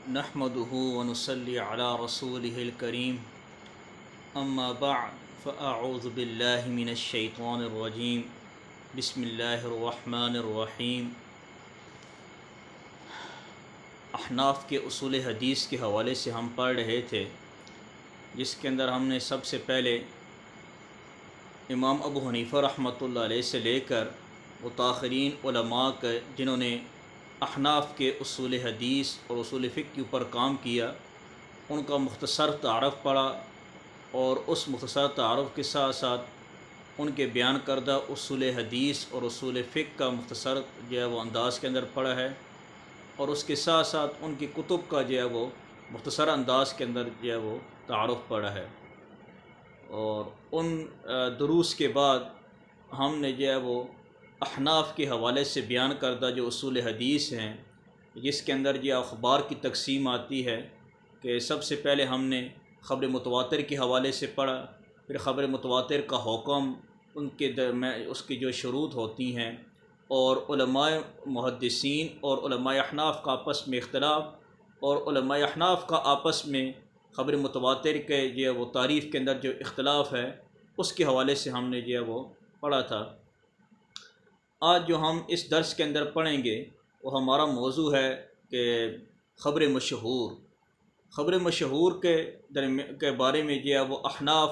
نحمده ونصلي على رسوله الكريم اما بعد فاعوذ بالله من الشیطان الرجیم بسم اللہ الرحمن الرحیم۔ احناف کے اصول حدیث کے حوالے سے ہم پڑھ رہے تھے، جس کے اندر ہم نے سب سے پہلے امام ابو حنیفہ رحمۃ اللہ علیہ سے لے کر متاخرین علماء کے جنہوں نے احناف کے اصول حدیث اور اصول فقہ کے اوپر کام کیا، ان کا مختصر تعارف پڑھا، اور اس مختصر تعارف کے ساتھ ساتھ ان کے بیان کردہ اصول حدیث اور اصول فقہ کا مختصر وہ انداز کے اندر پڑھا ہے، اور اس کے ساتھ ساتھ ان کی کتب کا وہ مختصر انداز کے اندر وہ تعارف پڑھا ہے۔ اور ان دروس کے بعد ہم نے وہ احناف کے حوالے سے بیان کردہ جو اصول حدیث ہیں، جس کے اندر اخبار کی تقسیم آتی ہے کہ سب سے پہلے ہم نے خبر متواتر کے حوالے سے پڑھا، پھر خبر متواتر کا حکم، ان کے اس کی جو شروط ہوتی ہیں، اور علماء محدثین اور علماء احناف کا آپس میں اختلاف، اور علماء احناف کا آپس میں خبر متواتر کے وہ تعریف کے اندر جو اختلاف ہے، اس کے حوالے سے ہم نے وہ پڑھا تھا۔ آج جو ہم اس درس کے اندر پڑھیں گے وہ ہمارا موضوع ہے کہ خبر مشہور۔ خبر مشہور کے بارے میں وہ احناف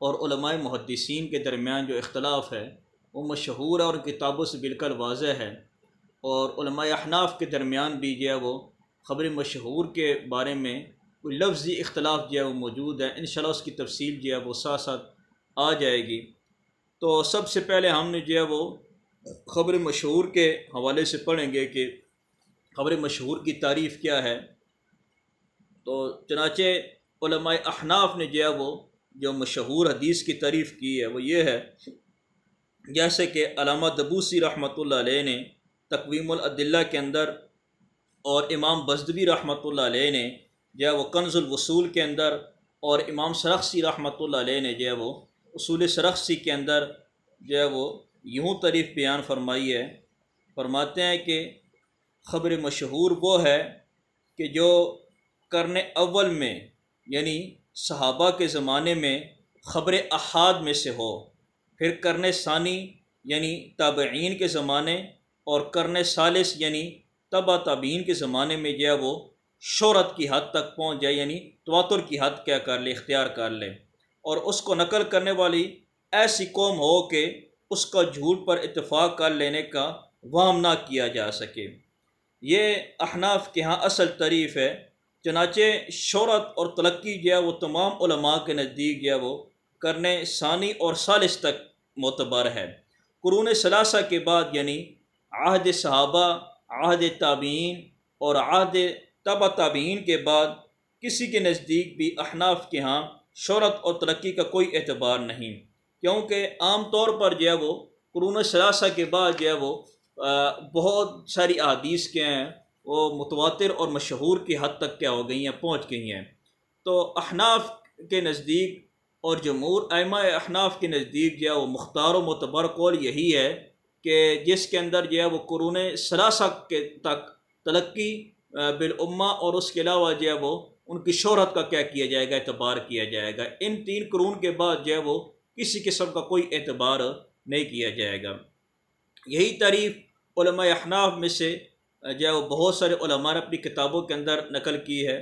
اور علماء محدثین کے درمیان جو اختلاف ہے وہ مشہور ہے اور کتابوں سے بالکل واضح ہے، اور علماء احناف کے درمیان بھی وہ خبر مشہور کے بارے میں کوئی لفظی اختلاف وہ موجود ہے۔ انشاءاللہ اس کی تفصیل وہ ساتھ ساتھ آ جائے گی۔ تو سب سے پہلے ہم نے وہ خبر مشہور کے حوالے سے پڑھیں گے کہ خبر مشہور کی تعریف کیا ہے۔ تو چنانچہ علماء احناف نے وہ جو مشہور حدیث کی تعریف کی ہے وہ یہ ہے، جیسے کہ علامہ دبوسی رحمۃ اللہ علیہ نے تقویم الادلہ کے اندر، اور امام بزدوی رحمۃ اللہ علیہ نے وہ کنز الوصول کے اندر، اور امام سرخسی رحمۃ اللہ علیہ نے وہ اصول سرخسی کے اندر وہ یوں تعریف بیان فرمائی ہے۔ فرماتے ہیں کہ خبر مشہور وہ ہے کہ جو قرن اول میں یعنی صحابہ کے زمانے میں خبر احاد میں سے ہو، پھر قرن ثانی یعنی تابعین کے زمانے، اور قرن ثالث یعنی تبع تابعین کے زمانے میں وہ شہرت کی حد تک پہنچ جائے، یعنی تواتر کی حد کیا کر لے، اختیار کر لے، اور اس کو نقل کرنے والی ایسی قوم ہو کہ اس کا جھوٹ پر اتفاق کر لینے کا وہم نہ کیا جا سکے۔ یہ احناف کے ہاں اصل تعریف ہے۔ چنانچہ شہرت اور تلقی وہ تمام علماء کے نزدیک وہ قرن ثانی اور ثالث تک معتبر ہے۔ قرون ثلاثہ کے بعد یعنی عہد صحابہ، عہد تابعین اور عہد تبع تابعین کے بعد کسی کے نزدیک بھی احناف کے ہاں شہرت اور ترقی کا کوئی اعتبار نہیں، کیونکہ عام طور پر وہ قرون ثلاثہ کے بعد وہ بہت ساری احادیث کے ہیں وہ متواتر اور مشہور کی حد تک کیا ہو گئی ہیں، پہنچ گئی ہیں۔ تو احناف کے نزدیک اور جمہور ائمہ احناف کے نزدیک وہ مختار و معتبر قول یہی ہے کہ جس کے اندر وہ قرون ثلاثہ کے تک تلقی بالامہ، اور اس کے علاوہ وہ ان کی شہرت کا کیا جائے گا، اعتبار کیا جائے گا۔ ان 3 قرون کے بعد وہ کسی قسم کا کوئی اعتبار نہیں کیا جائے گا۔ یہی تعریف علماء احناف میں سے وہ بہت سارے علماء نے اپنی کتابوں کے اندر نقل کی ہے،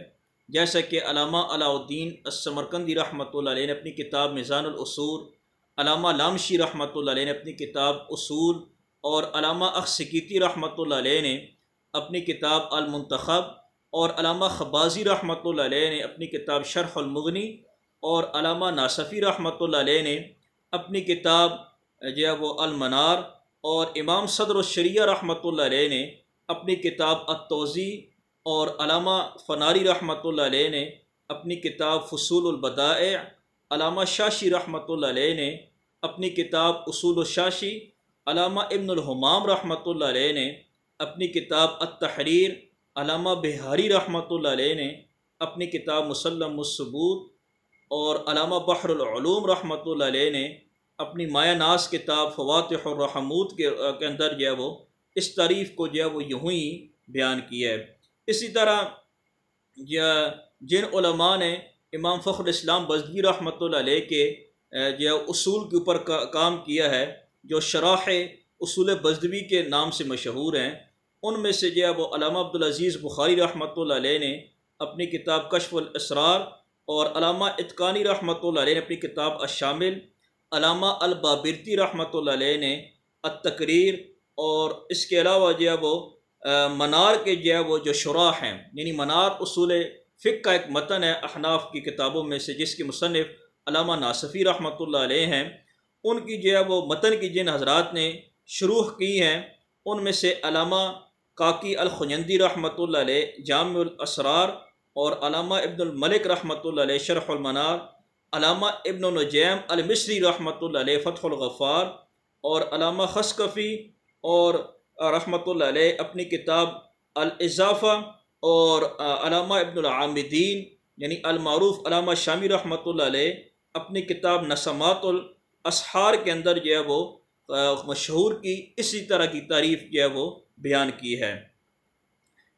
جیسا کہ علامہ علاء الدین السمرقندی رحمۃ اللہ علیہ نے اپنی کتاب میزان الاصول، علامہ لامشی رحمۃ اللہ علیہ نے اپنی کتاب اصول، اور علامہ اخسکیتی رحمۃ اللہ علیہ نے اپنی کتاب المنتخب، اور علامہ خبازی رحمۃ اللہ علیہ نے اپنی کتاب شرح المغنی، اور علامہ ناصفی رحمۃ اللہ علیہ نے اپنی کتاب وہ المنار، اور امام صدر الشریعہ رحمۃ اللہ علیہ نے اپنی کتاب التوضیح، اور علامہ فناری رحمۃ اللہ علیہ نے اپنی کتاب فصول البدائع، علامہ شاشی رحمۃ اللہ علیہ نے اپنی کتاب اصول الشاشی، علامہ ابن الحمام رحمۃ اللہ علیہ نے اپنی کتاب التحریر، علامہ بہاری رحمۃ اللہ علیہ نے اپنی کتاب مسلم الثبوت، اور علامہ بحر العلوم رحمۃ اللہ علیہ نے اپنی مایہ ناز کتاب فواتح الرحمود کے اندر وہ اس تعریف کو وہ یوں ہی بیان کیا ہے۔ اسی طرح جن علماء نے امام فخر الاسلام بزدوی رحمۃ اللہ علیہ کے جو اصول کے اوپر کام کیا ہے، جو شرح اصول بزدوی کے نام سے مشہور ہیں، ان میں سے جو ہے وہ علامہ عبدالعزیز بخاری رحمۃ اللہ علیہ نے اپنی کتاب کشف الاسرار، اور علامہ اتقانی رحمۃ اللہ علیہ نے اپنی کتاب الشامل، علامہ البابرتی رحمۃ اللہ علیہ نے التقریر، اور اس کے علاوہ جو ہے وہ منار کے جو ہے وہ جو شراح ہیں، یعنی منار اصول فقہ کا ایک متن ہے احناف کی کتابوں میں سے، جس کے مصنف علامہ ناصفی رحمۃ اللہ علیہ ہیں، ان کی جو ہے وہ متن کی جن حضرات نے شروح کی ہیں، ان میں سے علامہ کاکی الخنجندی رحمۃ اللہ علیہ جامع الاسرار، اور علامہ ابن الملک رحمۃ اللہ علیہ شرح المنار، علامہ ابن نجیم المصری رحمۃ اللہ علیہ فتح الغفار، اور علامہ خسکفی اور رحمۃ اللہ علیہ اپنی کتاب الاضافہ، اور علامہ ابن العامدین یعنی المعروف علامہ شامی رحمۃ اللہ علیہ اپنی کتاب نسمات الاسحار کے اندر جو ہے وہ مشہور کی اسی طرح کی تعریف جو ہے وہ بیان کی ہے۔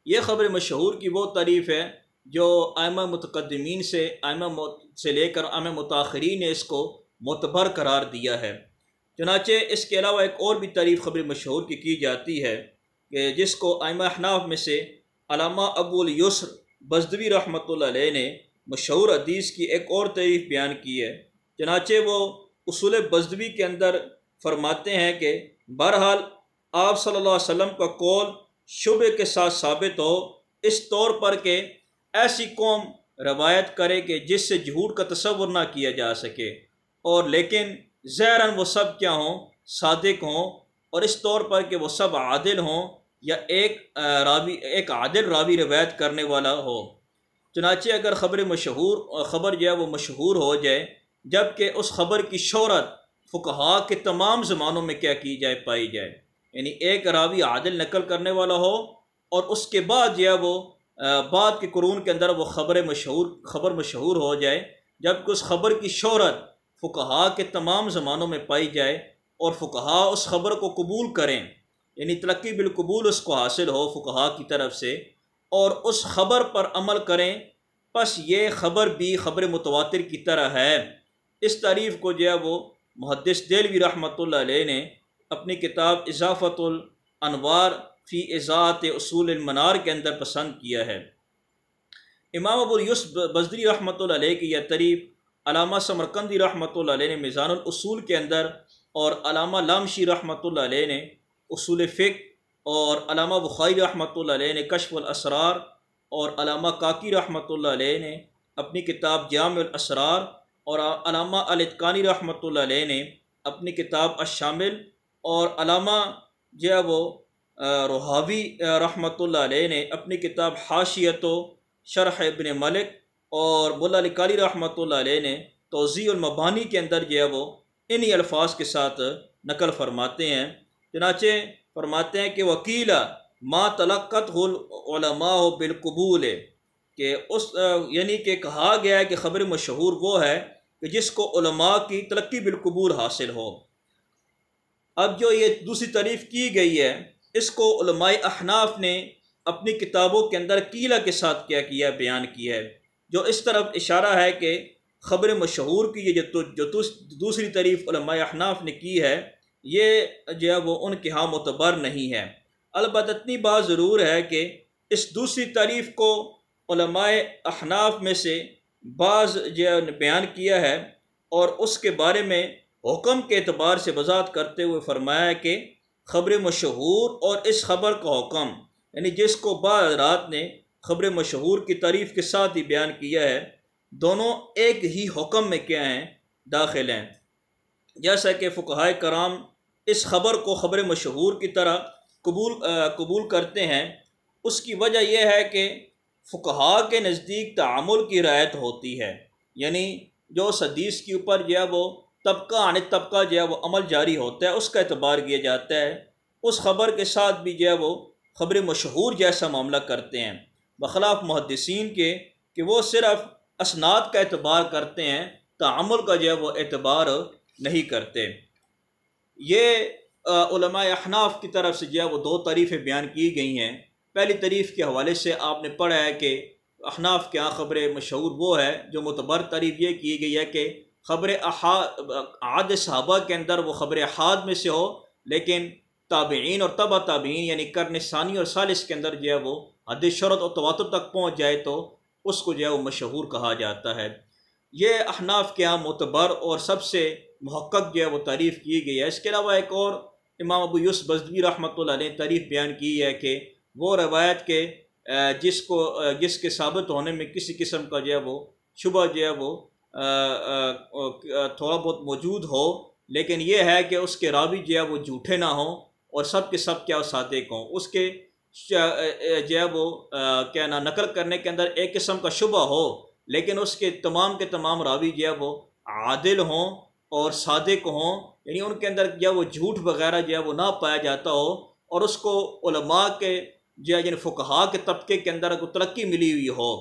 یہ خبر مشہور کی وہ تعریف ہے جو ائمہ متقدمین سے لے کر ائمہ متاخرین نے اس کو معتبر قرار دیا ہے۔ چنانچہ اس کے علاوہ ایک اور بھی تعریف خبر مشہور کی جاتی ہے کہ جس کو ائمہ احناف میں سے علامہ ابو الیسر بزدوی رحمۃ اللہ علیہ نے مشہور حدیث کی ایک اور تعریف بیان کی ہے۔ چنانچہ وہ اصول بزدوی کے اندر فرماتے ہیں کہ بہرحال آپ صلی اللہ علیہ وسلم کا قول شبہ کے ساتھ ثابت ہو، اس طور پر کہ ایسی قوم روایت کرے کہ جس سے جھوٹ کا تصور نہ کیا جا سکے، اور لیکن ظاہراً وہ سب کیا ہوں، صادق ہوں، اور اس طور پر کہ وہ سب عادل ہوں، یا ایک عادل راوی روایت کرنے والا ہو۔ چنانچہ اگر خبر جو ہے وہ مشہور ہو جائے، جبکہ اس خبر کی شہرت فقہاء کے تمام زمانوں میں کیا کی جائے، پائی جائے، یعنی ایک راوی عادل نقل کرنے والا ہو، اور اس کے بعد جو ہے وہ بعد کے قرون کے اندر وہ خبر مشہور ہو جائے، جبکہ اس خبر کی شہرت فقہاء کے تمام زمانوں میں پائی جائے، اور فقہاء اس خبر کو قبول کریں، یعنی تلقی بالقبول اس کو حاصل ہو فقہاء کی طرف سے، اور اس خبر پر عمل کریں، پس یہ خبر بھی خبر متواتر کی طرح ہے۔ اس تعریف کو جو ہے وہ محدث دہلوی رحمۃ اللہ علیہ نے اپنی کتاب اضافۃ الانوار فی اضاعت اصول المنار کے اندر پسند کیا ہے۔ امام ابو یوسف بزدوی رحمۃ اللہ علیہ کی یہ تعریف علامہ سمرقندی رحمۃ اللہ علیہ نے میزان الاصول کے اندر، اور علامہ لامشی رحمۃ اللہ علیہ نے اصول فقہ، اور علامہ بخاری رحمۃ اللہ علیہ نے کشف الاسرار، اور علامہ کاکی رحمۃ اللہ علیہ نے اپنی کتاب جامع الاسرار، اور علامہ الاتقانی رحمۃ اللہ علیہ نے اپنی کتاب الشامل، اور علامہ جو ہے وہ رحاوی رحمۃ اللہ علیہ نے اپنی کتاب حاشیۃ و شرح ابن ملک، اور مولا علی قاری رحمۃ اللہ علیہ نے توضیح المبانی کے اندر جو ہے وہ انہی الفاظ کے ساتھ نقل فرماتے ہیں۔ چنانچہ فرماتے ہیں کہ وکیلا ما تلقت العلماء بالقبول، کہ یعنی کہ کہا گیا ہے کہ خبر مشہور وہ ہے کہ جس کو علماء کی تلقی بالقبول حاصل ہو۔ اب جو یہ دوسری تعریف کی گئی ہے، اس کو علماء احناف نے اپنی کتابوں کے اندر قیلہ کے ساتھ کیا بیان کیا ہے، جو اس طرف اشارہ ہے کہ خبر مشہور کی یہ جو دوسری تعریف علماء احناف نے کی ہے، یہ جو ہے وہ ان کے ہاں معتبر نہیں ہے۔ البتہ اتنی بات ضرور ہے کہ اس دوسری تعریف کو علماء احناف میں سے بعض جو بیان کیا ہے، اور اس کے بارے میں حکم کے اعتبار سے وضاحت کرتے ہوئے فرمایا کہ خبر مشہور اور اس خبر کا حکم، یعنی جس کو بعض حضرات نے خبر مشہور کی تعریف کے ساتھ ہی بیان کیا ہے، دونوں ایک ہی حکم میں کیا ہیں، داخل ہیں۔ جیسا کہ فقہائے کرام اس خبر کو خبر مشہور کی طرح قبول کرتے ہیں، اس کی وجہ یہ ہے کہ فقہاء کے نزدیک تعامل کی رعایت ہوتی ہے، یعنی جو اس حدیث کے اوپر جو ہے وہ طبقہ عن طبقہ جو ہے وہ عمل جاری ہوتا ہے، اس کا اعتبار کیا جاتا ہے۔ اس خبر کے ساتھ بھی جو ہے وہ خبر مشہور جیسا معاملہ کرتے ہیں، بخلاف محدثین کے کہ وہ صرف اسناد کا اعتبار کرتے ہیں، تعامل کا جو ہے وہ اعتبار نہیں کرتے۔ یہ علماء احناف کی طرف سے جو ہے وہ دو تعریفیں بیان کی گئی ہیں۔ پہلی تعریف کے حوالے سے آپ نے پڑھا ہے کہ احناف کے ہاں خبر مشہور وہ ہے جو معتبر تعریف یہ کی گئی ہے کہ خبر احاد صحابہ کے اندر وہ خبر احاد میں سے ہو، لیکن تابعین اور تبع تابعین یعنی قرن ثانی اور ثالث کے اندر جو ہے وہ حد شہرت اور تواتر تک پہنچ جائے تو اس کو جو ہے وہ مشہور کہا جاتا ہے۔ یہ احناف کے ہاں معتبر اور سب سے محقق جو ہے وہ تعریف کی گئی ہے۔ اس کے علاوہ ایک اور امام ابو یوسف بزدوی رحمۃ اللہ علیہ نے تعریف بیان کی ہے کہ وہ روایت کے جس کے ثابت ہونے میں کسی قسم کا جو ہے وہ شبہ جو ہے وہ تھوڑا بہت موجود ہو، لیکن یہ ہے کہ اس کے راوی جو ہے وہ جھوٹے نہ ہوں اور سب کے سب کیا صادق ہوں، اس کے جو ہے وہ کیا نا نقل کرنے کے اندر ایک قسم کا شبہ ہو، لیکن اس کے تمام راوی جو ہے وہ عادل ہوں اور صادق ہوں، یعنی ان کے اندر جو ہے وہ جھوٹ وغیرہ جو ہے وہ نہ پایا جاتا ہو، اور اس کو علماء کے جو ہے یعنی فقہاء کے طبقے کے اندر کو ترقی ملی ہوئی ہو،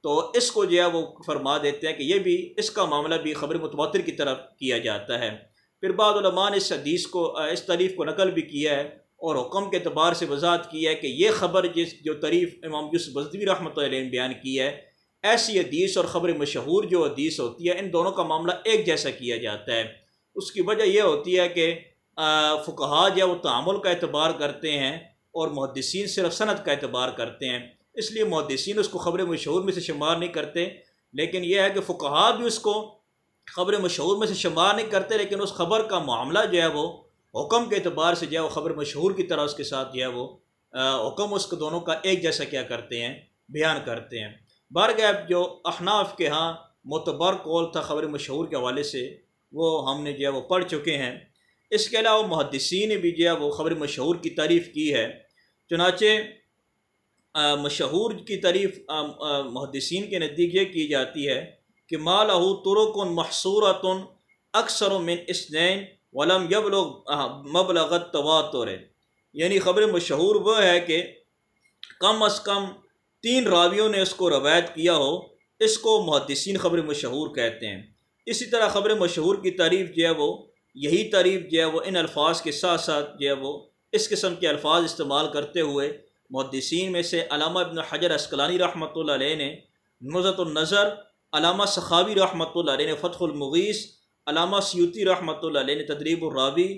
تو اس کو جو ہے وہ فرما دیتے ہیں کہ یہ بھی اس کا معاملہ بھی خبر متواتر کی طرف کیا جاتا ہے۔ پھر بعض علماء نے اس حدیث کو اس تعریف کو نقل بھی کیا ہے اور حکم کے اعتبار سے وضاحت کی ہے کہ یہ خبر جو تعریف امام یوسف بزدوی رحمۃ اللہ علیہ نے بیان کی ہے، ایسی حدیث اور خبر مشہور جو حدیث ہوتی ہے ان دونوں کا معاملہ ایک جیسا کیا جاتا ہے۔ اس کی وجہ یہ ہوتی ہے کہ فقہاء جو وہ تعامل کا اعتبار کرتے ہیں اور محدثین صرف سند کا اعتبار کرتے ہیں، اس لیے محدثین اس کو خبر مشہور میں سے شمار نہیں کرتے، لیکن یہ ہے کہ فقہاء بھی اس کو خبر مشہور میں سے شمار نہیں کرتے، لیکن اس خبر کا معاملہ جو ہے وہ حکم کے اعتبار سے جو ہے وہ خبر مشہور کی طرح اس کے ساتھ جو ہے وہ حکم اس کو دونوں کا ایک جیسا کیا کرتے ہیں، بیان کرتے ہیں۔ بارگاہ جو احناف کے ہاں معتبر قول تھا خبر مشہور کے حوالے سے وہ ہم نے جو ہے وہ پڑھ چکے ہیں۔ اس کے علاوہ محدثین نے بھی جو ہے وہ خبر مشہور کی تعریف کی ہے، چنانچہ مشہور کی تعریف محدثین کے نزدیک یہ کی جاتی ہے کہ ما لہ طرق محصورۃ اکثر من اثنین ولم یبلغ مبلغ التواتر، یعنی خبر مشہور وہ ہے کہ کم از کم 3 راویوں نے اس کو روایت کیا ہو، اس کو محدثین خبر مشہور کہتے ہیں۔ اسی طرح خبر مشہور کی تعریف جو ہے وہ یہی تعریف جو ہے وہ ان الفاظ کے ساتھ ساتھ جو ہے وہ اس قسم کے الفاظ استعمال کرتے ہوئے محدثین میں سے علامہ ابن حجر عسقلانی رحمۃ اللہ علیہ نے نزہۃ النظر، علامہ سخاوی رحمۃ اللہ علیہ نے فتح المغیث، علامہ سیوطی رحمۃ اللہ علیہ نے تدریب الراوی،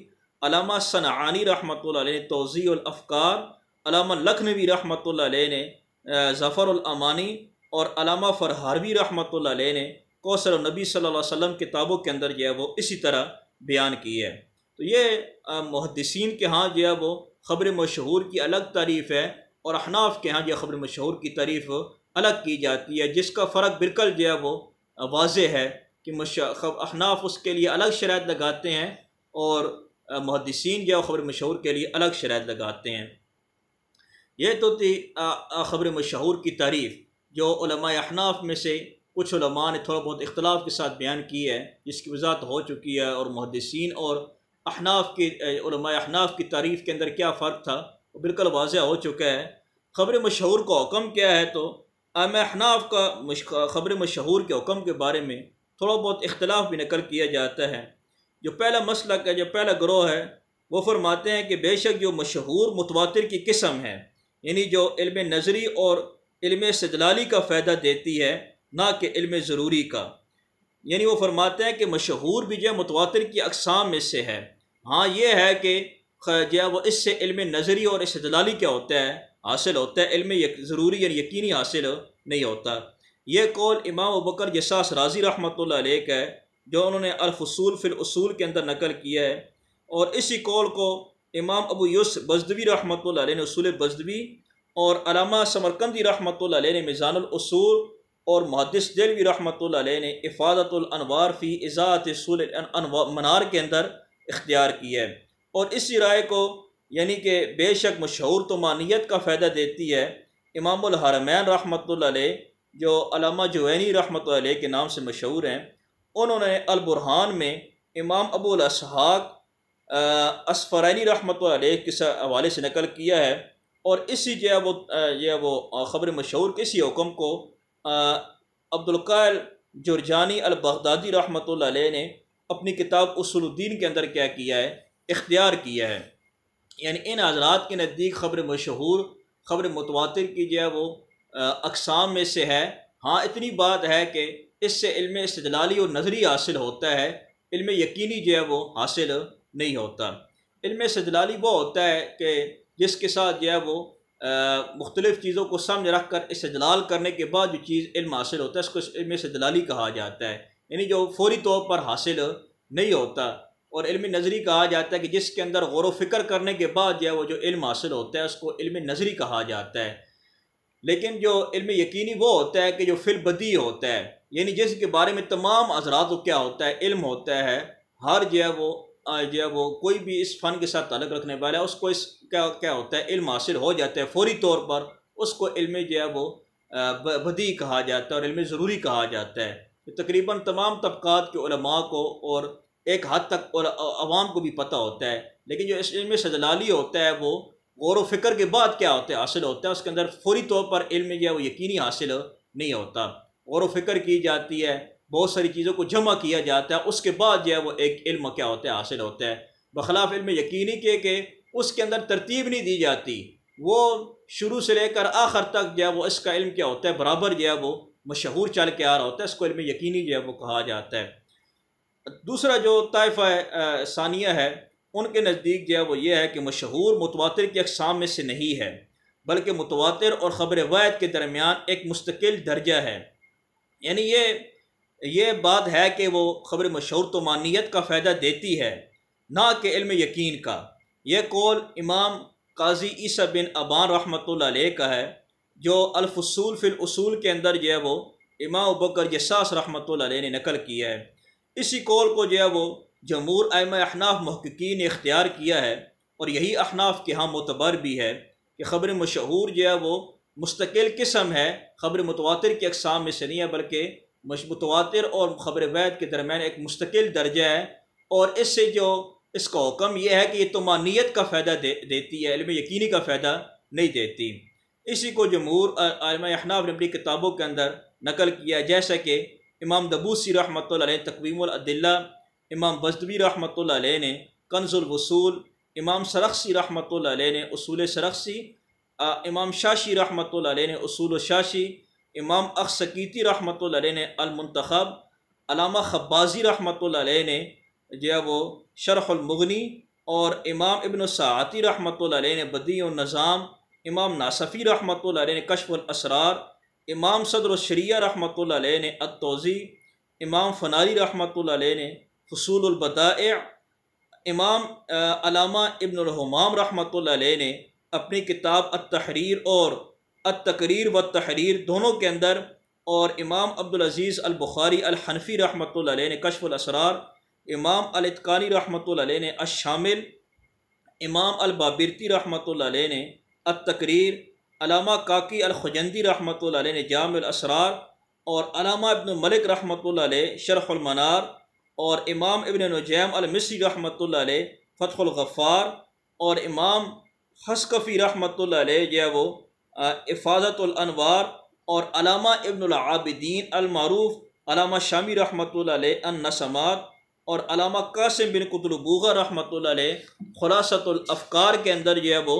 علامہ صنعانی رحمۃ اللہ علیہ نے توضیح الافکار، علامہ لکھنوی رحمۃ اللہ علیہ نے ظفر الامانی، اور علامہ فرہاروی رحمۃ اللہ علیہ نے کوثر النبی صلی اللہ علیہ وسلم کتابوں کے اندر جو ہے وہ اسی طرح بیان کی ہے۔ تو یہ محدثین کے ہاں جو ہے وہ خبر مشہور کی الگ تعریف ہے، اور احناف کے ہاں جو خبر مشہور کی تعریف الگ کی جاتی ہے، جس کا فرق بالکل جو ہے وہ واضح ہے کہ احناف اس کے لیے الگ شرائط لگاتے ہیں اور محدثین جو خبر مشہور کے لیے الگ شرائط لگاتے ہیں۔ یہ تو تھی خبر مشہور کی تعریف جو علماء احناف میں سے کچھ علماء نے تھوڑا بہت اختلاف کے ساتھ بیان کی ہے، جس کی وضاحت ہو چکی ہے، اور محدثین اور احناف کی علماء احناف کی تعریف کے اندر کیا فرق تھا وہ بالکل واضح ہو چکا ہے۔ خبر مشہور کا حکم کیا ہے، تو احناف کا خبر مشہور کے حکم کے بارے میں تھوڑا بہت اختلاف بھی نقل کیا جاتا ہے۔ جو پہلا مسلک ہے، جو پہلا گروہ ہے، وہ فرماتے ہیں کہ بے شک جو مشہور متواتر کی قسم ہے، یعنی جو علم نظری اور علم استدلالی کا فائدہ دیتی ہے، نہ کہ علم ضروری کا، یعنی وہ فرماتے ہیں کہ مشہور بھی جو متواتر کی اقسام میں سے ہے۔ ہاں یہ ہے کہ جو ہے وہ اس سے علم نظری اور استدلالی کیا ہوتا ہے، حاصل ہوتا ہے، علم ضروری یعنی یقینی حاصل نہیں ہوتا۔ یہ قول امام ابوبکر جساس رازی رحمۃ اللہ علیہ کا ہے، جو انہوں نے الفصول فی الاصول کے اندر نقل کیا ہے، اور اسی قول کو امام ابو یوسف بزدوی رحمۃ اللہ علیہ نے اصول بزدوی، اور علامہ سمرقندی رحمۃ اللہ علیہ نے میزان الاصول، اور محدث دہلوی رحمۃ اللہ علیہ نے افادۃ الانوار فی اضاءۃ اصول منار کے اندر اختیار کیا ہے۔ اور اسی رائے کو یعنی کہ بے شک مشہور تو معنیت کا فائدہ دیتی ہے، امام الحرمین رحمۃ اللہ علیہ جو علامہ جوینی رحمۃ اللہ علیہ کے نام سے مشہور ہیں، انہوں نے البرہان میں امام ابو الاسحاق اسفرینی رحمۃ اللہ علیہ کے حوالے سے نقل کیا ہے، اور اسی جو ہے وہ خبر مشہور کے اسی حکم کو عبدالقائل جرجانی البغدادی رحمۃ اللہ علیہ نے اپنی کتاب اصول الدین کے اندر کیا کیا ہے، اختیار کیا ہے۔ یعنی ان حضرات کے نزدیک خبر مشہور خبر متواتر کی جو ہے وہ اقسام میں سے ہے۔ ہاں اتنی بات ہے کہ اس سے علم استدلالی اور نظری حاصل ہوتا ہے، علم یقینی جو ہے وہ حاصل نہیں ہوتا۔ علم استدلالی وہ ہوتا ہے کہ جس کے ساتھ جو ہے وہ مختلف چیزوں کو سامنے رکھ کر استدلال کرنے کے بعد جو چیز علم حاصل ہوتا ہے اس کو علم استدلالی کہا جاتا ہے، یعنی جو فوری طور پر حاصل نہیں ہوتا۔ اور علم نظری کہا جاتا ہے کہ جس کے اندر غور و فکر کرنے کے بعد جو ہے وہ جو علم حاصل ہوتا ہے اس کو علم نظری کہا جاتا ہے۔ لیکن جو علم یقینی وہ ہوتا ہے کہ جو فی البدیع ہوتا ہے، یعنی جس کے بارے میں تمام حضرات کو کیا ہوتا ہے، علم ہوتا ہے۔ ہر جو ہے وہ کوئی بھی اس فن کے ساتھ تعلق رکھنے والا ہے اس کو اس کیا ہوتا ہے، علم حاصل ہو جاتا ہے فوری طور پر، اس کو علم جو ہے وہ بدیع کہا جاتا ہے اور علم ضروری کہا جاتا ہے۔ تقریباً تمام طبقات کے علماء کو اور ایک حد تک اور عوام کو بھی پتہ ہوتا ہے، لیکن جو اس علم استدلالی ہوتا ہے وہ غور و فکر کے بعد کیا ہوتا ہے، حاصل ہوتا ہے۔ اس کے اندر فوری طور پر علم جو ہے وہ یقینی حاصل نہیں ہوتا، غور و فکر کی جاتی ہے، بہت ساری چیزوں کو جمع کیا جاتا ہے، اس کے بعد جو ہے وہ ایک علم کیا ہوتا ہے، حاصل ہوتا ہے۔ بخلاف علم یقینی کے کہ اس کے اندر ترتیب نہیں دی جاتی، وہ شروع سے لے کر آخر تک جو ہے وہ اس کا علم کیا ہوتا ہے، برابر جو ہے وہ مشہور چل کے آ رہا ہوتا ہے، اس کو علم یقینی جو ہے وہ کہا جاتا ہے۔ دوسرا جو طائفہ ثانیہ ہے ان کے نزدیک جو ہے وہ یہ ہے کہ مشہور متواتر کی اقسام میں سے نہیں ہے، بلکہ متواتر اور خبر واحد کے درمیان ایک مستقل درجہ ہے۔ یعنی یہ بات ہے کہ وہ خبر مشہور طمانینت کا فائدہ دیتی ہے، نہ کہ علم یقین کا۔ یہ قول امام قاضی عیسیٰ بن ابان رحمۃ اللہ علیہ کا ہے، جو الفصول فی الاصول کے اندر جو ہے وہ امام ابوبکر جساس رحمۃ اللہ علیہ نے نقل کیا ہے۔ اسی قول کو جو ہے وہ جمہور ائمہ احناف محققین نے اختیار کیا ہے، اور یہی احناف کے ہاں معتبر بھی ہے کہ خبر مشہور جو ہے وہ مستقل قسم ہے، خبر متواتر کی اقسام میں سے نہیں ہے، بلکہ متواتر اور خبر واحد کے درمیان ایک مستقل درجہ ہے۔ اور اس سے جو اس کا حکم یہ ہے کہ یہ طمانینت کا فائدہ دیتی ہے، علم یقینی کا فائدہ نہیں دیتی۔ اسی کو جمہور ائمہ احناف نے اپنی کتابوں کے اندر نقل کیا، جیسا کہ امام دبوسی رحمۃ اللہ علیہ تقویم الادلہ، امام بزدوی رحمۃ اللہ علیہ نے کنز الوصول، امام سرخسی رحمۃ اللہ علیہ نے اصول سرخسی، امام شاشی رحمۃ اللہ علیہ نے اصول الشاشی، امام اخسکیتی رحمۃ اللہ علیہ نے المنتخب، علامہ خبازی رحمۃ اللہ علیہ نے جو ہے وہ شرح المغنی، اور امام ابن الساعتی رحمۃ اللہ علیہ نے بدیع النظام، امام ناصفی رحمۃ اللہ علیہ نے کشف الاسرار، امام صدر الشریعہ رحمۃ اللہ علیہ نے التوضیح، امام فناری رحمۃ اللہ علیہ نے فصول البدائع، امام علامہ ابن الحمام رحمۃ اللہ علیہ نے اپنی کتاب التحریر اور التقریر والتحریر دونوں کے اندر، اور امام عبدالعزیز البخاری الحنفی رحمۃ اللہ علیہ نے کشف الاسرار، امام الاتقانی رحمۃ اللہ علیہ نے الشامل، امام البابرتی رحمۃ اللہ علیہ نے التقریر، علامہ کاکی الخجندی رحمۃ اللہ علیہ نے جامع الاسرار، اور علامہ ابن ملک رحمۃ اللہ علیہ شرح المنار، اور امام ابن نجیم المصری رحمۃ اللہ علیہ فتح الغفار، اور امام حسکفی رحمۃ اللہ علیہ جو ہے وہ افاظت الانوار، اور علامہ ابن العابدین المعروف علامہ شامی رحمۃ اللہ علیہ النسمات، اور علامہ قاسم بن قطلبوغہ رحمۃ اللہ علیہ خلاصۃ الافکار کے اندر جو ہے وہ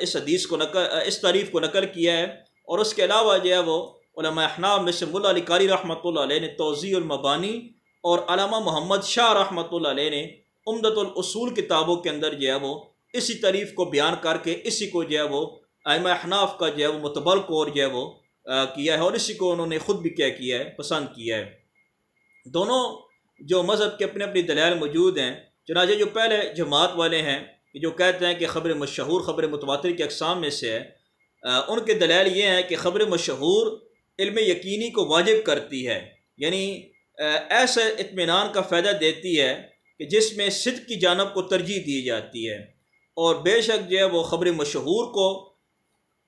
اس حدیث کو اس تعریف کو نقل کیا ہے۔ اور اس کے علاوہ جو ہے وہ علماء احناف میں سے ملا علی قاری رحمۃ اللہ علیہ نے توضیح المبانی، اور علامہ محمد شاہ رحمۃ اللہ علیہ نے عمدۃ الاصول کتابوں کے اندر جو ہے وہ اسی تعریف کو بیان کر کے اسی کو جو ہے وہ ائمہ احناف کا جو ہے وہ متبر قول جو ہے وہ کیا ہے، اور اسی کو انہوں نے خود بھی کیا ہے، پسند کیا ہے۔ دونوں جو مذہب کے اپنے اپنی دلائل موجود ہیں، چنانچہ جو پہلے جماعت والے ہیں جو کہتے ہیں کہ خبر مشہور خبر متواتر کی اقسام میں سے ہے، ان کے دلائل یہ ہیں کہ خبر مشہور علم یقینی کو واجب کرتی ہے، یعنی ایسے اطمینان کا فائدہ دیتی ہے کہ جس میں صدق کی جانب کو ترجیح دی جاتی ہے، اور بے شک جو ہے وہ خبر مشہور کو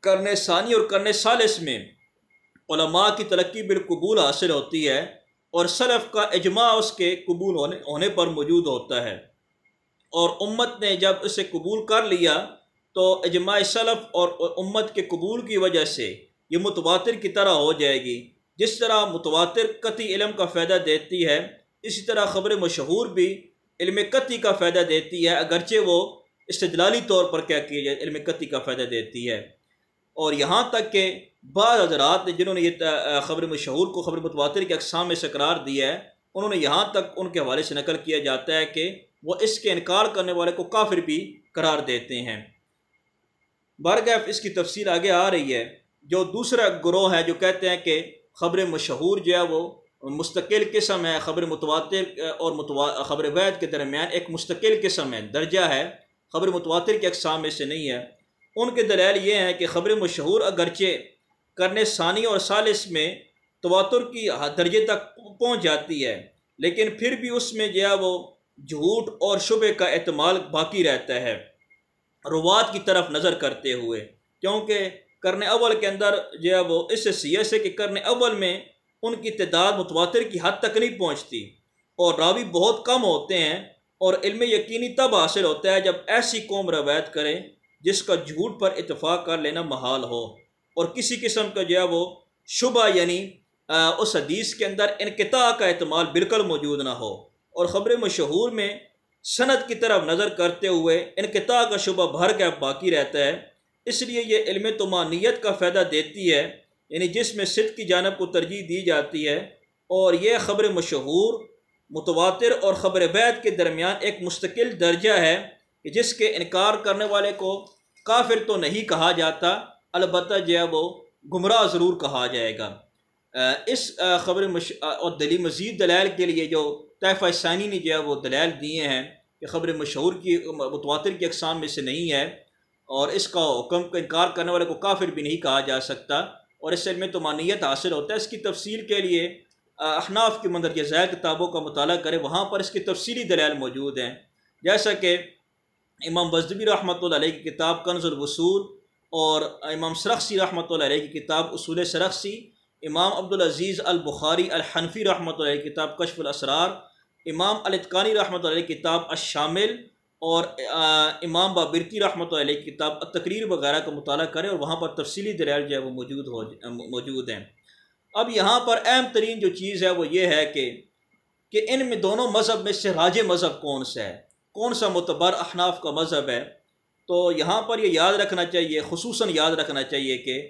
کرنے ثانی اور کرنے ثالث میں علماء کی تلقی بالقبول حاصل ہوتی ہے، اور سلف کا اجماع اس کے قبول ہونے پر موجود ہوتا ہے، اور امت نے جب اسے قبول کر لیا تو اجماع سلف اور امت کے قبول کی وجہ سے یہ متواتر کی طرح ہو جائے گی۔ جس طرح متواتر قطعی علم کا فائدہ دیتی ہے، اسی طرح خبر مشہور بھی علم قطعی کا فائدہ دیتی ہے، اگرچہ وہ استدلالی طور پر کیا کیا جائے علم قطعی کا فائدہ دیتی ہے۔ اور یہاں تک کہ بعض حضرات نے جنہوں نے یہ خبر مشہور کو خبر متواتر کے اقسام میں سے قرار دیا ہے، انہوں نے یہاں تک ان کے حوالے سے نقل کیا جاتا ہے کہ وہ اس کے انکار کرنے والے کو کافر بھی قرار دیتے ہیں۔ بارگاہ اس کی تفصیل آگے آ رہی ہے۔ جو دوسرا گروہ ہے جو کہتے ہیں کہ خبر مشہور جو ہے وہ مستقل قسم ہے، خبر متواتر اور خبر واحد کے درمیان ایک مستقل قسم ہے، درجہ ہے، خبر متواتر کے اقسام میں سے نہیں ہے۔ ان کے دلائل یہ ہیں کہ خبر مشہور اگرچہ قرن ثانی اور ثالث میں تواتر کی درجے تک پہنچ جاتی ہے، لیکن پھر بھی اس میں جو ہے وہ جھوٹ اور شبہ کا احتمال باقی رہتا ہے روات کی طرف نظر کرتے ہوئے، کیونکہ قرن اول کے اندر جو ہے وہ اس حیثیت سے کہ قرن اول میں ان کی تعداد متواتر کی حد تک نہیں پہنچتی اور راوی بہت کم ہوتے ہیں، اور علم یقینی تب حاصل ہوتا ہے جب ایسی قوم روایت کرے جس کا جھوٹ پر اتفاق کر لینا محال ہو، اور کسی قسم کا جو ہے وہ شبہ یعنی اس حدیث کے اندر انقطاع کا احتمال بالکل موجود نہ ہو۔ اور خبر مشہور میں سند کی طرف نظر کرتے ہوئے انقطاع کا شبہ بھر کے باقی رہتا ہے، اس لیے یہ علم طمانینت کا فائدہ دیتی ہے، یعنی جس میں صدق کی جانب کو ترجیح دی جاتی ہے، اور یہ خبر مشہور متواتر اور خبر واحد کے درمیان ایک مستقل درجہ ہے کہ جس کے انکار کرنے والے کو کافر تو نہیں کہا جاتا، البتہ جو ہے وہ گمراہ ضرور کہا جائے گا۔ اس خبر اور مزید دلائل کے لیے جو طائفہ ثانی نے جو ہے وہ دلائل دیے ہیں کہ خبر مشہور کی متواتر کی اقسام میں سے نہیں ہے، اور اس کا حکم کا انکار کرنے والے کو کافر بھی نہیں کہا جا سکتا، اور اس علم طمانینت حاصل ہوتا ہے۔ اس کی تفصیل کے لیے احناف کی مندرجہ ذیل کتابوں کا مطالعہ کرے، وہاں پر اس کی تفصیلی دلائل موجود ہیں، جیسا کہ امام بزدبی رحمۃ اللہ علیہ کی کتاب کنز الوصول، اور امام سرخسی رحمۃ اللہ علیہ کی کتاب اصول سرخسی، امام عبدالعزیز البخاری الحنفی رحمۃ اللہ علیہ کی کتاب کشف الاسرار، امام الاتقانی رحمۃ اللہ علیہ کی کتاب الشامل، اور امام بابرکی رحمۃ اللہ علیہ کی کتاب التقریر وغیرہ کا مطالعہ کریں، اور وہاں پر تفصیلی دلائل جو ہے وہ موجود ہیں۔ اب یہاں پر اہم ترین جو چیز ہے وہ یہ ہے کہ ان میں دونوں مذہب میں سے راجح مذہب کون سا ہے، کون سا معتبر احناف کا مذہب ہے۔ تو یہاں پر یہ یاد رکھنا چاہیے، خصوصاً یاد رکھنا چاہیے کہ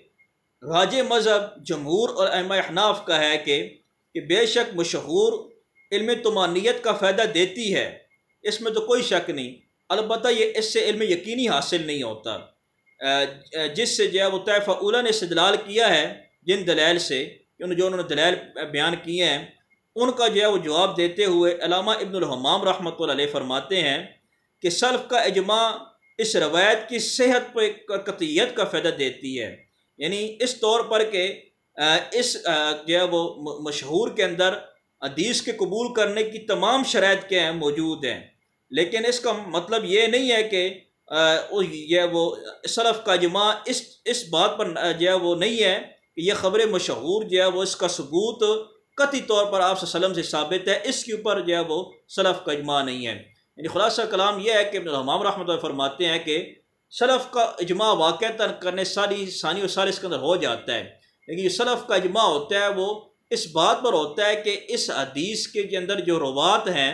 راجح مذہب جمہور اور ائمہ احناف کا ہے کہ بے شک مشہور علم طمانینت کا فائدہ دیتی ہے، اس میں تو کوئی شک نہیں، البتہ یہ اس سے علم یقینی حاصل نہیں ہوتا، جس سے جو ہے وہ طائفہ اولیٰ نے استدلال کیا ہے جن دلائل سے جو انہوں نے دلائل بیان کیے ہیں، ان کا جو ہے وہ جواب دیتے ہوئے علامہ ابن الحمام رحمۃ اللہ علیہ فرماتے ہیں کہ سلف کا اجماع اس روایت کی صحت پر قطعیت کا فائدہ دیتی ہے، یعنی اس طور پر کہ اس جو ہے وہ مشہور کے اندر حدیث کے قبول کرنے کی تمام شرائط کے ہیں موجود ہیں، لیکن اس کا مطلب یہ نہیں ہے کہ یہ وہ سلف کا اجماع اس بات پر جو ہے وہ نہیں ہے کہ یہ خبر مشہور جو ہے وہ اس کا ثبوت قطعی طور پر آپ صلی اللہ علیہ وسلم سے ثابت ہے، اس کے اوپر جو ہے وہ سلف کا اجماع نہیں ہے۔ یعنی خلاصہ کلام یہ ہے کہ ابن الحمام رحمۃ اللہ فرماتے ہیں کہ سلف کا اجماع واقعتاً قرن ثانی اور ثالث کے اندر ہو جاتا ہے، لیکن یہ سلف کا اجماع ہوتا ہے وہ اس بات پر ہوتا ہے کہ اس حدیث کے اندر جو روات ہیں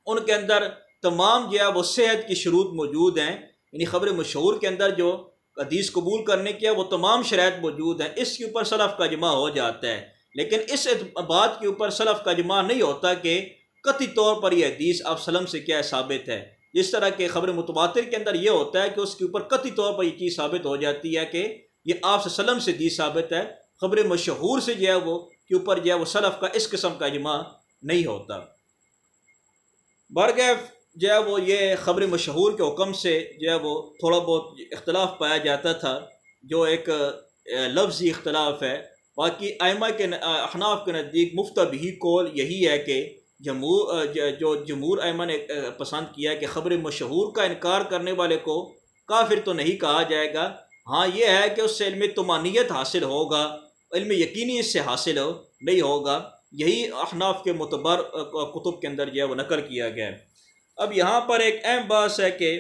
ان کے اندر تمام جو ہے وہ صحت کی شروط موجود ہیں، یعنی خبر مشہور کے اندر جو حدیث قبول کرنے کی ہے وہ تمام شرائط موجود ہیں، اس کے اوپر سلف کا اجماع ہو جاتا ہے، لیکن اس بات کے اوپر سلف کا اجماع نہیں ہوتا کہ قطعی طور پر یہ حدیث آپ وسلم سے کیا ثابت ہے، جس طرح کہ خبر متواتر کے اندر یہ ہوتا ہے کہ اس کے اوپر قطعی طور پر یہ چیز ثابت ہو جاتی ہے کہ یہ آپ وسلم سے حدیث ثابت ہے، خبر مشہور سے جو ہے وہ کے اوپر جو ہے وہ سلف کا اس قسم کا اجماع نہیں ہوتا۔ بارگاہ جو ہے وہ یہ خبر مشہور کے حکم سے جو ہے وہ تھوڑا بہت اختلاف پایا جاتا تھا، جو ایک لفظی اختلاف ہے، باقی ائمہ کے احناف کے نزدیک مفتبی قول یہی ہے کہ جمہور ائمہ نے پسند کیا کہ خبر مشہور کا انکار کرنے والے کو کافر تو نہیں کہا جائے گا، ہاں یہ ہے کہ اس سے علم طمانینت حاصل ہوگا، علم یقینی اس سے حاصل نہیں ہوگا، یہی احناف کے معتبر کتب کے اندر جو ہے وہ نقل کیا گیا ہے۔ اب یہاں پر ایک اہم بات ہے کہ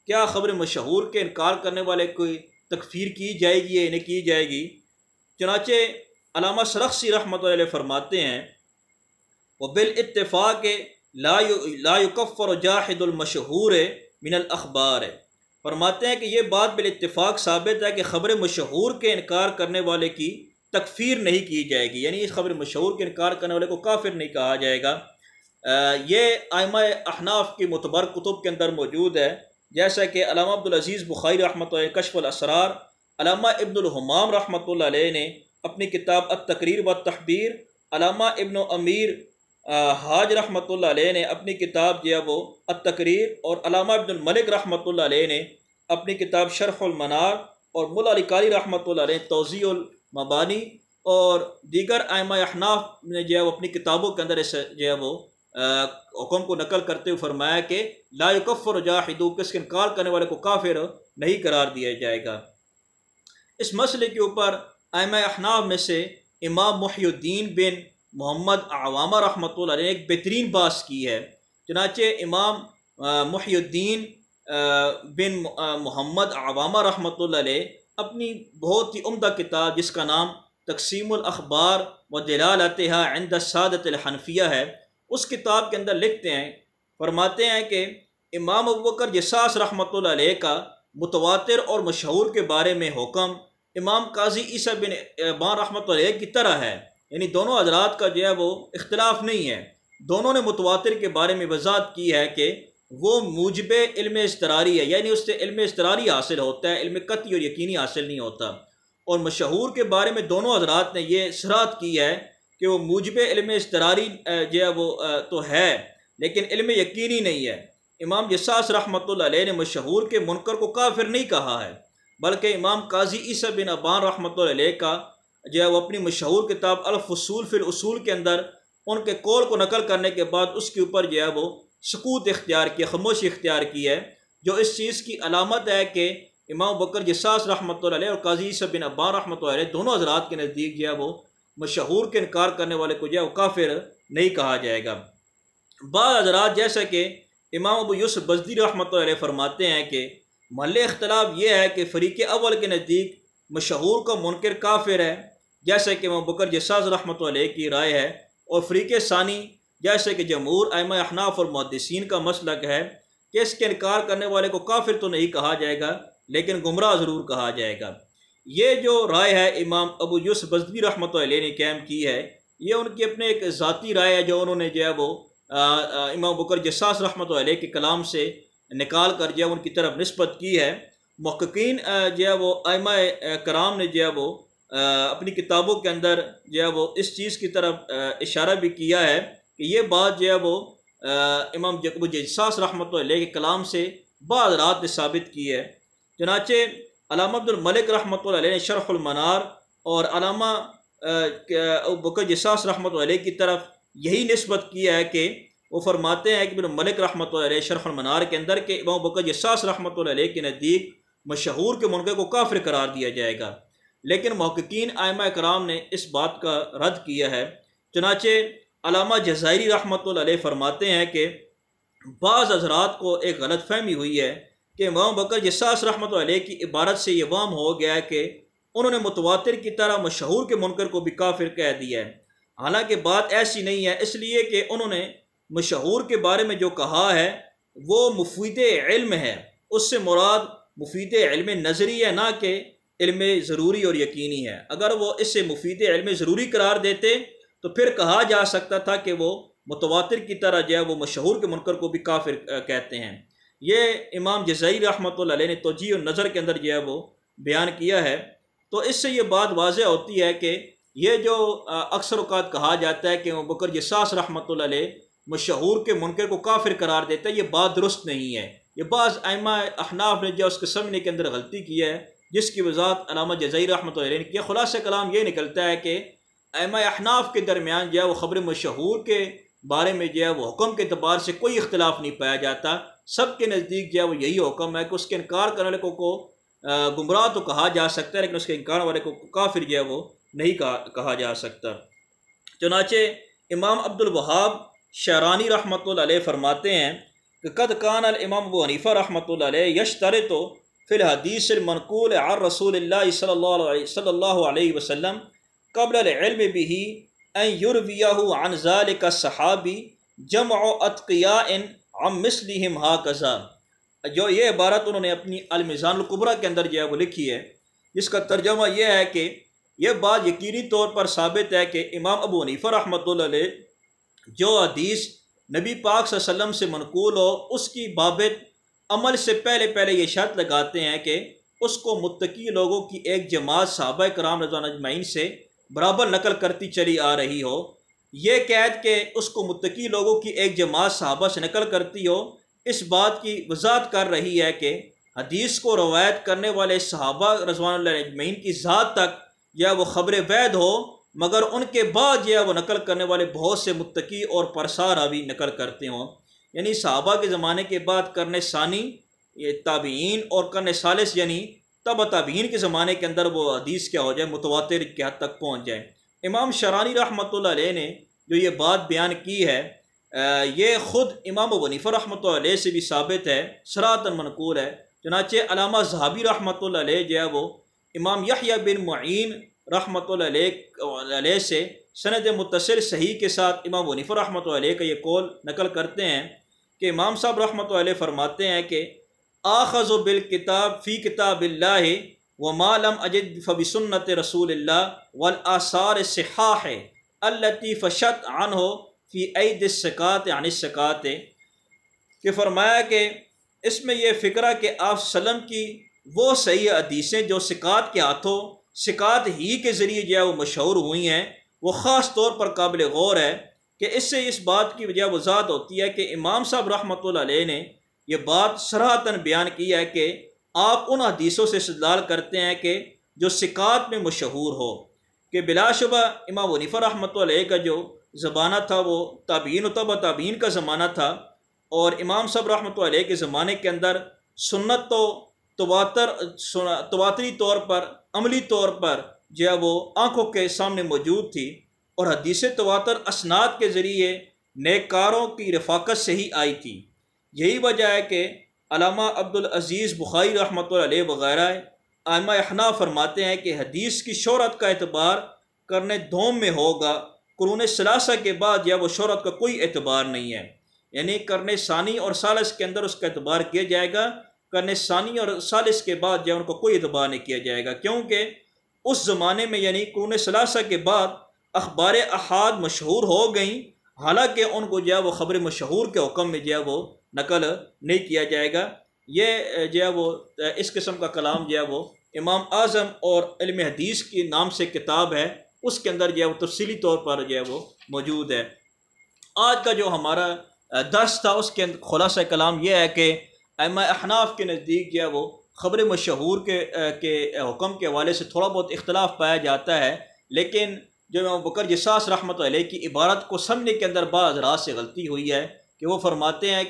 کیا خبر مشہور کے انکار کرنے والے کوئی تکفیر کی جائے گی یا نہیں کی جائے گی؟ چنانچہ علامہ سرخسی رحمۃ اللہ علیہ فرماتے ہیں وبالاتفاق لا يكفر جاحد المشہور من الاخبار، فرماتے ہیں کہ یہ بات بالاتفاق ثابت ہے کہ خبر مشہور کے انکار کرنے والے کی تکفیر نہیں کی جائے گی، یعنی اس خبر مشہور کے انکار کرنے والے کو کافر نہیں کہا جائے گا۔ یہ ائمہ احناف کی معتبر کتب کے اندر موجود ہے، جیسا کہ علامہ عبدالعزیز بخاری رحمۃ اللہ علیہ کشف الاسرار، علامہ ابن الحمام رحمۃ اللہ علیہ نے اپنی کتاب التقریر والتحبیر، علامہ ابن امیر حاج رحمۃ اللہ علیہ نے اپنی کتاب جو ہے وہ التقریر، اور علامہ ابن الملک رحمۃ اللہ علیہ نے اپنی کتاب شرح المنار، اور ملا علی قاری رحمۃ اللہ علیہ توضیح المبانی، اور دیگر ائمہ احناف نے جو ہے وہ اپنی کتابوں کے اندر اس جو ہے وہ حکم کو نقل کرتے ہوئے فرمایا کہ لا یکفر جاحدو، کس کے انکار کرنے والے کو کافر نہیں قرار دیا جائے گا۔ اس مسئلے کے اوپر ائمہ احناف میں سے امام محی الدین بن محمد عوامہ رحمۃ اللہ علیہ نے ایک بہترین بحث کی ہے۔ چنانچہ امام محی الدین بن محمد عوامہ رحمۃ اللہ علیہ اپنی بہت ہی عمدہ کتاب جس کا نام تقسیم الاخبار و دلالتہا عند السادۃ الحنفیہ ہے، اس کتاب کے اندر لکھتے ہیں، فرماتے ہیں کہ امام ابوبکر جصاص رحمۃ اللہ علیہ کا متواتر اور مشہور کے بارے میں حکم امام قاضی عیسیٰ بن ابان رحمۃ اللہ علیہ کی طرح ہے، یعنی دونوں حضرات کا جو ہے وہ اختلاف نہیں ہے۔ دونوں نے متواتر کے بارے میں وضاحت کی ہے کہ وہ موجب علم اضطراری ہے، یعنی اس سے علم اضطراری حاصل ہوتا ہے، علم قطعی اور یقینی حاصل نہیں ہوتا۔ اور مشہور کے بارے میں دونوں حضرات نے یہ صراحت کی ہے کہ وہ موجب علم اضطراری جو ہے وہ تو ہے، لیکن علم یقینی نہیں ہے۔ امام جصاص رحمۃ اللہ علیہ نے مشہور کے منکر کو کافر نہیں کہا ہے، بلکہ امام قاضی عیسیٰ بن ابان رحمۃ اللہ علیہ کا جو ہے وہ اپنی مشہور کتاب الفصول فی الاصول کے اندر ان کے قول کو نقل کرنے کے بعد اس کے اوپر جو ہے وہ سکوت اختیار کی، خاموشی اختیار کی ہے، جو اس چیز کی علامت ہے کہ امام بکر جصاص رحمۃ اللہ علیہ اور قاضی عیسیٰ بن ابان رحمۃ اللہ علیہ دونوں حضرات کے نزدیک جو ہے وہ مشہور کے انکار کرنے والے کو جو ہے وہ کافر نہیں کہا جائے گا۔ بعض حضرات جیسا کہ امام ابو یوسف بزدی رحمۃ اللہ علیہ فرماتے ہیں کہ محل اختلاف یہ ہے کہ فریق اول کے نزدیک مشہور کا منکر کافر ہے، جیسے کہ امام بکر جصاص رحمۃ اللہ علیہ کی رائے ہے، اور فریق ثانی جیسے کہ جمہور ائمہ احناف اور محدثین کا مسلک ہے کہ اس کے انکار کرنے والے کو کافر تو نہیں کہا جائے گا لیکن گمراہ ضرور کہا جائے گا۔ یہ جو رائے ہے امام ابو یوسف بزدی رحمۃ اللہ علیہ نے قائم کی ہے، یہ ان کی اپنے ایک ذاتی رائے ہے جو انہوں نے جو ہے وہ امام بکر جصاص رحمۃ اللہ علیہ کے کلام سے نکال کر جو ہے ان کی طرف نسبت کی ہے۔ محققین جو ہے وہ ائمہ کرام نے جو ہے وہ اپنی کتابوں کے اندر جو ہے وہ اس چیز کی طرف اشارہ بھی کیا ہے کہ یہ بات جو ہے وہ امام ابو جصاص رحمۃ اللہ علیہ کے کلام سے بعض رات نے ثابت کی ہے۔ چنانچہ علامہ عبد الملک رحمۃ اللہ علیہ نے شرح المنار اور علامہ ابو بکر جصاص رحمۃ اللہ علیہ کی طرف یہی نسبت کیا ہے کہ وہ فرماتے ہیں کہ ابن ملک رحمۃ اللہ علیہ شرح المنار کے اندر کہ امام بکر جصاص رحمۃ اللہ علیہ کے نزدیک مشہور کے منکر کو کافر قرار دیا جائے گا، لیکن محققین ائمہ کرام نے اس بات کا رد کیا ہے۔ چنانچہ علامہ جزائری رحمۃ اللہ علیہ فرماتے ہیں کہ بعض حضرات کو ایک غلط فہمی ہوئی ہے کہ امام بکر جصاص رحمۃ اللہ علیہ کی عبارت سے یہ وہم ہو گیا ہے کہ انہوں نے متواتر کی طرح مشہور کے منکر کو بھی کافر کہہ دیا ہے، حالانکہ بات ایسی نہیں ہے، اس لیے کہ انہوں نے مشہور کے بارے میں جو کہا ہے وہ مفید علم ہے، اس سے مراد مفید علم نظری ہے، نہ کہ علم ضروری اور یقینی ہے۔ اگر وہ اس سے مفید علم ضروری قرار دیتے تو پھر کہا جا سکتا تھا کہ وہ متواتر کی طرح جو ہے وہ مشہور کے منکر کو بھی کافر کہتے ہیں۔ یہ امام جزائری رحمۃ اللہ علیہ نے توجیہ النظر کے اندر جو ہے وہ بیان کیا ہے۔ تو اس سے یہ بات واضح ہوتی ہے کہ یہ جو اکثر اوقات کہا جاتا ہے کہ ابو بکر جصاص رحمۃ اللہ علیہ مشہور کے منکر کو کافر قرار دیتا ہے، یہ بات درست نہیں ہے۔ یہ بعض ائمہ احناف نے جو اس کے سمجھنے کے اندر غلطی کی ہے، جس کی وضاحت علامہ جزائری رحمۃ اللہ علیہ نے کیا۔ خلاصہ کلام یہ نکلتا ہے کہ ائمہ احناف کے درمیان جو ہے وہ خبر مشہور کے بارے میں جو ہے وہ حکم کے اعتبار سے کوئی اختلاف نہیں پایا جاتا، سب کے نزدیک جو ہے وہ یہی حکم ہے کہ اس کے انکار کرنے والے کو گمراہ تو کہا جا سکتا ہے لیکن اس کے انکار والے کو کافر جو ہے وہ نہیں کہا جا سکتا۔ چنانچہ امام عبد الوہاب شعرانی رحمۃ اللہ علیہ فرماتے ہیں کہ قد کان الامام ابو حنیفہ رحمۃ اللہ علیہ یشترط فی الحدیث المنقول عن رسول اللہ صلی اللہ علیہ وسلم قبل العلم به ان یرویہ عن ذلك الصحابی جمع اتقیاء عن مثلہم ہاکذا۔ جو یہ عبارت انہوں نے اپنی المیزان الکبریٰ کے اندر جو ہے وہ لکھی ہے، جس کا ترجمہ یہ ہے کہ یہ بات یقینی طور پر ثابت ہے کہ امام ابو حنیفہ رحمۃ اللہ علیہ جو حدیث نبی پاک صلی اللہ علیہ وسلم سے منقول ہو اس کی بابت عمل سے پہلے یہ شرط لگاتے ہیں کہ اس کو متقی لوگوں کی ایک جماعت صحابہ کرام رضوان اجمعین سے برابر نقل کرتی چلی آ رہی ہو۔ یہ قید کہ اس کو متقی لوگوں کی ایک جماعت صحابہ سے نقل کرتی ہو، اس بات کی وضاحت کر رہی ہے کہ حدیث کو روایت کرنے والے صحابہ رضوان اللہ اجمعین کی ذات تک یا وہ خبر وید ہو، مگر ان کے بعد یا وہ نقل کرنے والے بہت سے متقی اور پرسار راوی نقل کرتے ہوں۔ یعنی صحابہ کے زمانے کے بعد قرن ثانی تابعین اور قرن ثالث یعنی تبع تابعین کے زمانے کے اندر وہ حدیث کیا ہو جائے، متواتر کی حد تک پہنچ جائے۔ امام شرانی رحمۃ اللہ علیہ نے جو یہ بات بیان کی ہے، یہ خود امام ابو حنیفہ رحمۃ اللہ علیہ سے بھی ثابت ہے، صراحتاً منقول ہے۔ چنانچہ علامہ ذہبی رحمۃ اللہ علیہ جو ہے وہ امام یحییٰ بن معین رحمۃ اللہ علیہ سے سند متصل صحیح کے ساتھ امام ابو حنیفہ رحمۃ اللہ علیہ کا یہ قول نقل کرتے ہیں کہ امام صاحب رحمۃ اللہ علیہ فرماتے ہیں کہ آخذ بالکتاب فی کتاب اللہ وما لم اجد فبسنت رسول اللہ والآثار الصحاح التی فشت عنہ فی عید السکات عن السکات، کہ فرمایا کہ اس میں یہ فکرہ کہ آپ صلی اللہ علیہ وسلم کی وہ صحیح حدیثیں جو سکات کے ہاتھوں سکات ہی کے ذریعے جو ہے وہ مشہور ہوئی ہیں، وہ خاص طور پر قابل غور ہے کہ اس سے اس بات کی وجہ وضاحت ہوتی ہے کہ امام صاحب رحمۃ اللہ علیہ نے یہ بات صراحتاً بیان کی ہے کہ آپ ان حدیثوں سے استدلال کرتے ہیں کہ جو سکات میں مشہور ہو، کہ بلا شبہ امام ابو حنیفہ رحمۃ اللہ علیہ کا جو زمانہ تھا وہ تابعین و تبع تابعین کا زمانہ تھا، اور امام صاحب رحمۃ اللہ علیہ کے زمانے کے اندر سنت تو تواتری طور پر عملی طور پر جو ہے وہ آنکھوں کے سامنے موجود تھی، اور حدیث تواتر اسناد کے ذریعے نیک کاروں کی رفاقت سے ہی آئی تھی۔ یہی وجہ ہے کہ علامہ عبدالعزیز بخاری رحمۃ اللہ علیہ وغیرہ ائمہ احناف فرماتے ہیں کہ حدیث کی شہرت کا اعتبار کرنے دوم میں ہوگا، قرون ثلاثہ کے بعد یا وہ شہرت کا کوئی اعتبار نہیں ہے، یعنی قرن ثانی اور ثالث کے اندر اس کا اعتبار کیا جائے گا، قرن ثانی اور ثالث کے بعد جو ان کو کوئی اعتبار نہیں کیا جائے گا، کیونکہ اس زمانے میں یعنی قرون ثلاثہ کے بعد اخبار احاد مشہور ہو گئیں، حالانکہ ان کو جو ہے وہ خبر مشہور کے حکم میں جو ہے وہ نقل نہیں کیا جائے گا۔ یہ جو ہے وہ اس قسم کا کلام جو ہے وہ امام اعظم اور علم حدیث کے نام سے کتاب ہے، اس کے اندر جو ہے وہ تفصیلی طور پر جو ہے وہ موجود ہے۔ آج کا جو ہمارا درس تھا اس کے خلاصہ کلام یہ ہے کہ ائمہ احناف کے نزدیک جو ہے وہ خبر مشہور کے حکم کے حوالے سے تھوڑا بہت اختلاف پایا جاتا ہے، لیکن جو امام بکر جساس رحمۃ اللہ علیہ کی عبارت کو سمجھنے کے اندر بعض حضرات سے غلطی ہوئی ہے کہ وہ فرماتے ہیں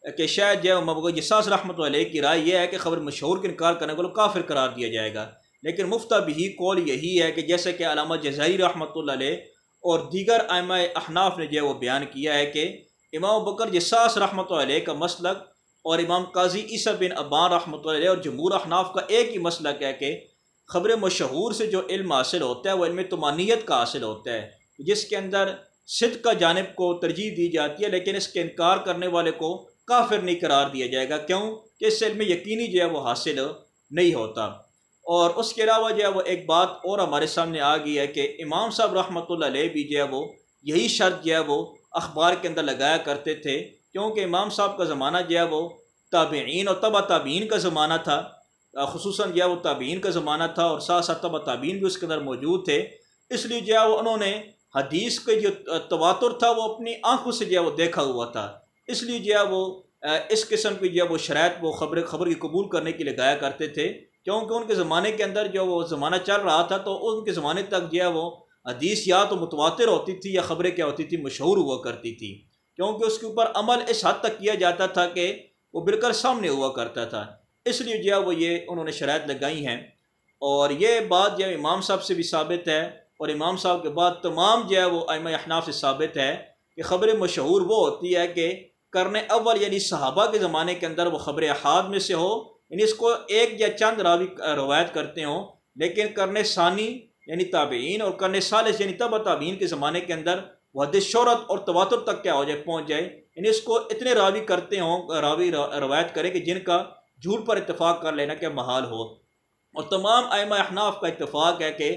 کہ شاید جو امام بکر جساس رحمۃ اللہ علیہ کی رائے یہ ہے کہ خبر مشہور کا انکار کرنے کو کافر قرار دیا جائے گا، لیکن مفتہ بھی قول یہی ہے کہ جیسے کہ علامہ جزائری رحمۃ اللہ علیہ اور دیگر ائمہ احناف نے جو ہے وہ بیان کیا ہے کہ امام بکر جساس رحمۃ اللہ علیہ کا مسلک اور امام قاضی عیسیٰ بن ابان رحمۃ اللہ علیہ اور جمہور احناف کا ایک ہی مسلک ہے کہ خبر مشہور سے جو علم حاصل ہوتا ہے وہ علم طمانیت کا حاصل ہوتا ہے، جس کے اندر صدق کا جانب کو ترجیح دی جاتی ہے، لیکن اس کے انکار کرنے والے کو کافر نہیں قرار دیا جائے گا، کیوں کہ اس علم یقینی جو ہے وہ حاصل نہیں ہوتا۔ اور اس کے علاوہ جو ہے وہ ایک بات اور ہمارے سامنے آ گئی ہے کہ امام صاحب رحمۃ اللہ علیہ بھی جو ہے وہ یہی شرط جو ہے وہ اخبار کے اندر لگایا کرتے تھے، کیونکہ امام صاحب کا زمانہ جو ہے وہ تابعین اور تبع تابعین کا زمانہ تھا، خصوصاً جو ہے وہ تابعین کا زمانہ تھا، اور ساتھ ساتھ تبع تابعین بھی اس کے اندر موجود تھے، اس لیے جو ہے وہ انہوں نے حدیث کے جو تواتر تھا وہ اپنی آنکھوں سے جو ہے وہ دیکھا ہوا تھا، اس لیے جو ہے وہ اس قسم کی جو ہے وہ شرائط وہ خبر کی قبول کرنے کے لیے لایا کرتے تھے، کیونکہ ان کے زمانے کے اندر جو وہ زمانہ چل رہا تھا تو ان کے زمانے تک جو ہے وہ حدیث یا تو متواتر ہوتی تھی یا خبریں کیا ہوتی تھی، مشہور ہوا کرتی تھی، کیونکہ اس کے اوپر عمل اس حد تک کیا جاتا تھا کہ وہ بالکل سامنے ہوا کرتا تھا، اس لیے جو ہے وہ یہ انہوں نے شرائط لگائی ہیں۔ اور یہ بات جو ہے امام صاحب سے بھی ثابت ہے، اور امام صاحب کے بعد تمام جو ہے وہ ائمہ احناف سے ثابت ہے کہ خبر مشہور وہ ہوتی ہے کہ قرن اول یعنی صحابہ کے زمانے کے اندر وہ خبر احاد میں سے ہو، یعنی اس کو ایک یا چند راوی روایت کرتے ہوں، لیکن قرن ثانی یعنی تابعین اور قرن ثالث یعنی تبع تابعین کے زمانے کے اندر وہ حدیث شہرت اور تواتر تک کیا ہو جائے پہنچ جائے، یعنی اس کو اتنے راوی کرتے ہوں، راوی روایت کرے کہ جن کا جھوٹ پر اتفاق کر لینا کہ محال ہو۔ اور تمام ائمہ احناف کا اتفاق ہے کہ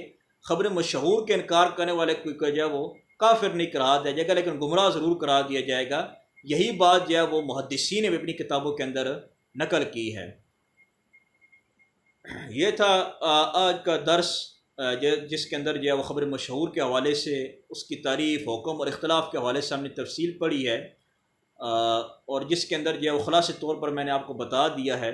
خبر مشہور کے انکار کرنے والے کو جو ہے وہ کافر نہیں قرار دیا جائے گا، لیکن گمراہ ضرور قرار دیا جائے گا۔ یہی بات جو ہے وہ محدثین نے بھی اپنی کتابوں کے اندر نقل کی ہے۔ یہ تھا آج کا درس جس کے اندر جو ہے وہ خبر مشہور کے حوالے سے اس کی تعریف، حکم اور اختلاف کے حوالے سے ہم نے تفصیل پڑھی ہے، اور جس کے اندر جو ہے وہ خلاصے طور پر میں نے آپ کو بتا دیا ہے۔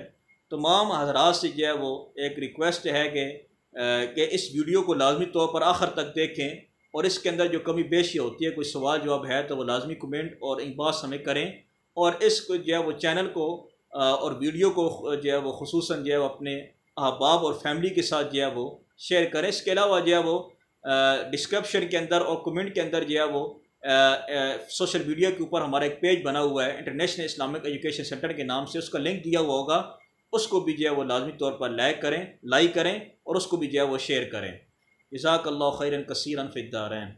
تمام حضرات سے جو ہے وہ ایک ریکویسٹ ہے کہ اس ویڈیو کو لازمی طور پر آخر تک دیکھیں، اور اس کے اندر جو کمی بیشی ہوتی ہے، کوئی سوال جواب ہے تو وہ لازمی کمنٹ اور انباس ہمیں کریں، اور اس کو جو ہے وہ چینل کو اور ویڈیو کو جو ہے وہ خصوصاً جو ہے وہ اپنے احباب اور فیملی کے ساتھ جو ہے وہ شیئر کریں۔ اس کے علاوہ جو ہے وہ ڈسکرپشن کے اندر اور کمنٹ کے اندر جو ہے وہ سوشل میڈیا کے اوپر ہمارا ایک پیج بنا ہوا ہے انٹرنیشنل اسلامک ایجوکیشن سینٹر کے نام سے، اس کا لنک دیا ہوا ہوگا، اس کو بھی جو ہے وہ لازمی طور پر لائک کریں اور اس کو بھی جو ہے وہ شیئر کریں۔ جزاک اللہ خیرا کثیرا فی الدارین۔